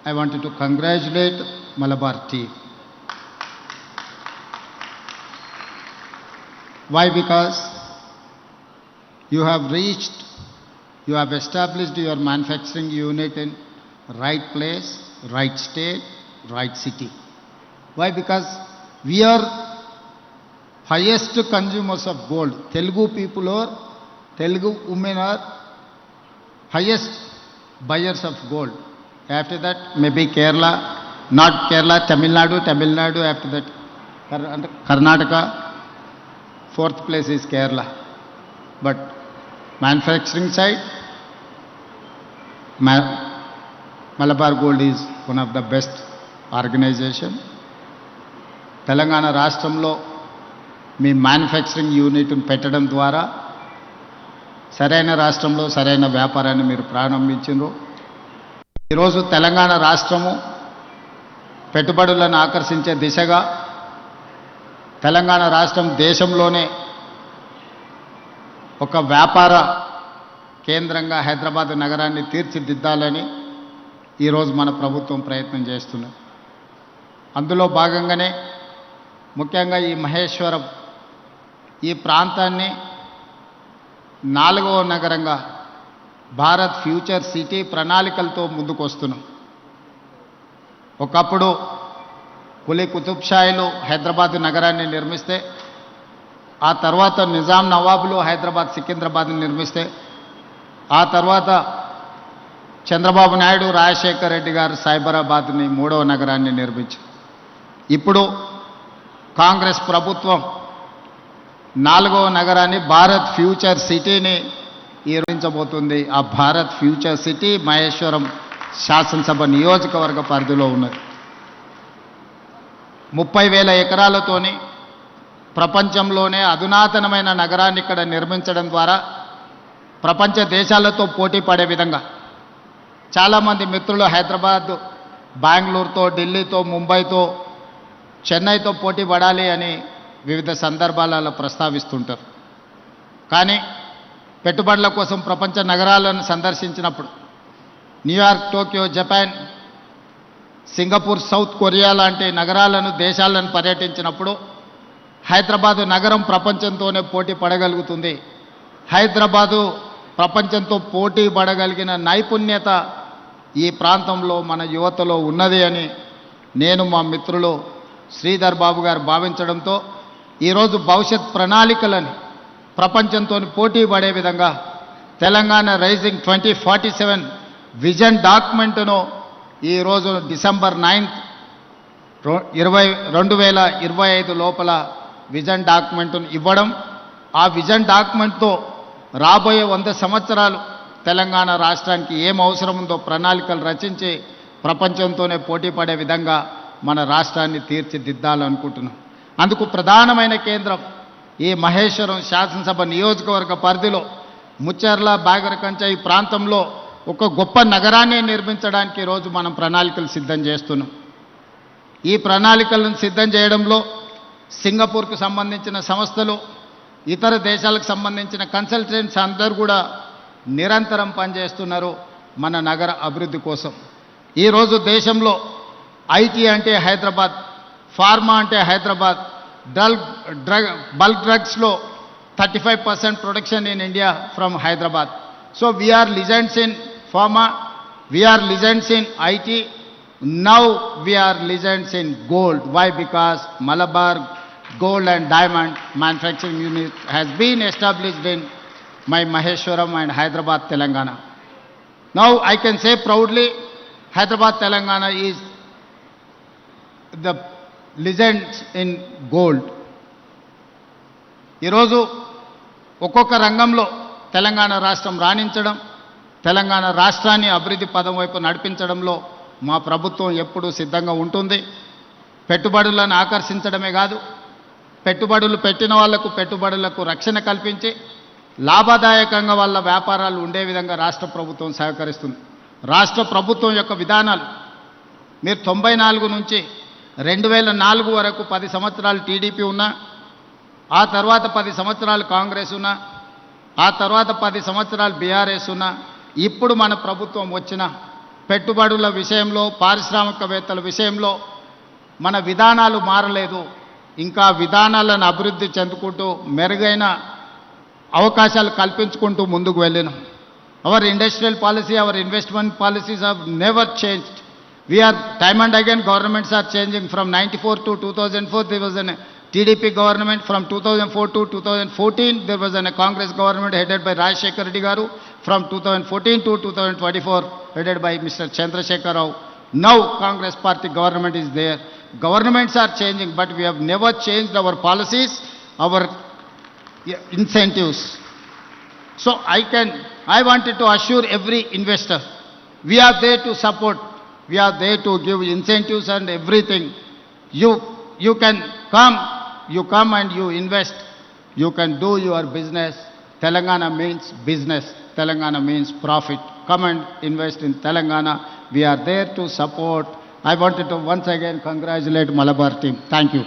I wanted to congratulate Malabar team. Why? Because you have established your manufacturing unit in right place, right state, right city. Why? Because we are highest consumers of gold. Telugu people or Telugu women are highest buyers of gold. After that, maybe Kerala, not Kerala, Tamil Nadu, after that Karnataka, fourth place is Kerala. But manufacturing side, Malabar Gold is one of the best organization. Telangana రాష్ట్రంలో మీ manufacturing యూనిట్ను పెట్టడం ద్వారా సరైన రాష్ట్రంలో సరైన వ్యాపారాన్ని మీరు ప్రారంభించారు. ఈరోజు తెలంగాణ రాష్ట్రము పెట్టుబడులను ఆకర్షించే దిశగా తెలంగాణ రాష్ట్రం దేశంలోనే ఒక వ్యాపార కేంద్రంగా హైదరాబాద్ నగరాన్ని తీర్చిదిద్దాలని ఈరోజు మన ప్రభుత్వం ప్రయత్నం చేస్తున్నది. అందులో భాగంగానే ముఖ్యంగా ఈ మహేశ్వరం ఈ ప్రాంతాన్ని 4వ నగరంగా భారత్ ఫ్యూచర్ సిటీ ప్రణాళికలతో ముందుకు వస్తున్నాం. ఒకప్పుడు కులీ కుతుబ్ షాయిలు హైదరాబాద్ నగరాన్ని నిర్మిస్తే, ఆ తర్వాత నిజాం నవాబులు హైదరాబాద్ సికింద్రాబాద్ని నిర్మిస్తే, ఆ తర్వాత చంద్రబాబు నాయుడు రాజశేఖర్ రెడ్డి గారు సైబరాబాద్ని 3వ నగరాన్ని నిర్మించారు. ఇప్పుడు కాంగ్రెస్ ప్రభుత్వం 4వ నగరాన్ని భారత్ ఫ్యూచర్ సిటీని నిర్మించబోతుంది. ఆ భారత్ ఫ్యూచర్ సిటీ మహేశ్వరం శాసనసభ నియోజకవర్గ పరిధిలో ఉన్నది. 30,000 ఎకరాలతోని ప్రపంచంలోనే అధునాతనమైన నగరాన్ని ఇక్కడ నిర్మించడం ద్వారా ప్రపంచ దేశాలతో పోటీ పడే విధంగా చాలామంది మిత్రులు హైదరాబాద్ బెంగళూరుతో, ఢిల్లీతో, ముంబైతో, చెన్నైతో పోటీ పడాలి అని వివిధ సందర్భాలలో ప్రస్తావిస్తుంటారు. కానీ పెట్టుబడుల కోసం ప్రపంచ నగరాలను సందర్శించినప్పుడు New York, Tokyo, Japan, Singapore, South Korea లాంటి నగరాలను, దేశాలను పర్యటించినప్పుడు హైదరాబాదు నగరం ప్రపంచంతోనే పోటీ పడగలుగుతుంది. హైదరాబాదు ప్రపంచంతో పోటీ పడగలిగిన నైపుణ్యత ఈ ప్రాంతంలో మన యువతలో ఉన్నది అని నేను, మా మిత్రులు శ్రీధర్ బాబు గారు భావించడంతో ఈరోజు భవిష్యత్ ప్రణాళికలని ప్రపంచంతో పోటీ పడే విధంగా తెలంగాణ రైజింగ్ 2047 విజన్ డాక్యుమెంట్ను ఈరోజు డిసెంబర్ 9, 2025 లోపల విజన్ డాక్యుమెంట్ను ఇవ్వడం, ఆ విజన్ డాక్యుమెంట్తో రాబోయే 100 సంవత్సరాలు తెలంగాణ రాష్ట్రానికి ఏం అవసరం ఉందో ప్రణాళికలు రచించి ప్రపంచంతోనే పోటీ పడే విధంగా మన రాష్ట్రాన్ని తీర్చిదిద్దాలనుకుంటున్నాం. అందుకు ప్రధానమైన కేంద్రం ఈ మహేశ్వరం శాసనసభ నియోజకవర్గ పరిధిలో ముచ్చర్ల, బాగరకంచ ఈ ప్రాంతంలో ఒక గొప్ప నగరాన్ని నిర్మించడానికి ఈరోజు మనం ప్రణాళికలు సిద్ధం చేస్తున్నాం. ఈ ప్రణాళికలను సిద్ధం చేయడంలో సింగపూర్కు సంబంధించిన సంస్థలు, ఇతర దేశాలకు సంబంధించిన కన్సల్టెంట్స్ అందరూ కూడా నిరంతరం పనిచేస్తున్నారు మన నగర అభివృద్ధి కోసం. ఈరోజు దేశంలో ఐటీ అంటే హైదరాబాద్, ఫార్మా అంటే హైదరాబాద్, బల్క్ డ్రగ్స్లో 35% production in India from Hyderabad. So we are legends in pharma, we are legends in IT, now we are legends in gold. Why? Because Malabar gold and diamond manufacturing unit has been established in my Maheshwaram and Hyderabad, Telangana. Now I can say proudly, Hyderabad, Telangana is the legends in gold. ఈరోజు ఒక్కొక్క రంగంలో తెలంగాణ రాష్ట్రం రాణించడం, తెలంగాణ రాష్ట్రాన్ని అభివృద్ధి పదం వైపు నడిపించడంలో మా ప్రభుత్వం ఎప్పుడూ సిద్ధంగా ఉంటుంది. పెట్టుబడులను ఆకర్షించడమే కాదు, పెట్టుబడులు పెట్టిన వాళ్లకు పెట్టుబడులకు రక్షణ కల్పించి లాభదాయకంగా వాళ్ళ వ్యాపారాలు ఉండే విధంగా రాష్ట్ర ప్రభుత్వం సహకరిస్తుంది. రాష్ట్ర ప్రభుత్వం యొక్క విధానాలు మీరు 94 నుంచి 2004 వరకు 10 సంవత్సరాలు టీడీపీ ఉన్నా, ఆ తర్వాత 10 సంవత్సరాలు కాంగ్రెస్ ఉన్నా, ఆ తర్వాత 10 సంవత్సరాలు బీఆర్ఎస్ ఉన్నా, ఇప్పుడు మన ప్రభుత్వం వచ్చిన పెట్టుబడుల విషయంలో, పారిశ్రామికవేత్తల విషయంలో మన విధానాలు మారలేదు. ఇంకా విధానాలను అభివృద్ధి చెందుకుంటూ మెరుగైన అవకాశాలు కల్పించుకుంటూ ముందుకు వెళ్ళినాం. Our industrial policy, our investment policies have never changed. We are time and again governments are changing. From 94 to 2004 there was a TDP government. From 2004 to 2014 there was a Congress government headed by Rajshekar Reddy garu. From 2014 to 2024 headed by Mr. Chandrasekhar Rao. Now Congress party government is there. Governments are changing, but we have never changed our policies, our incentives. So I wanted to assure every investor, we are there to support, we are there to give incentives and everything. You can come and you invest, you can do your business. Telangana means business, Telangana means profit. Come and invest in Telangana. We are there to support. I wanted to once again congratulate Malabar team. Thank you.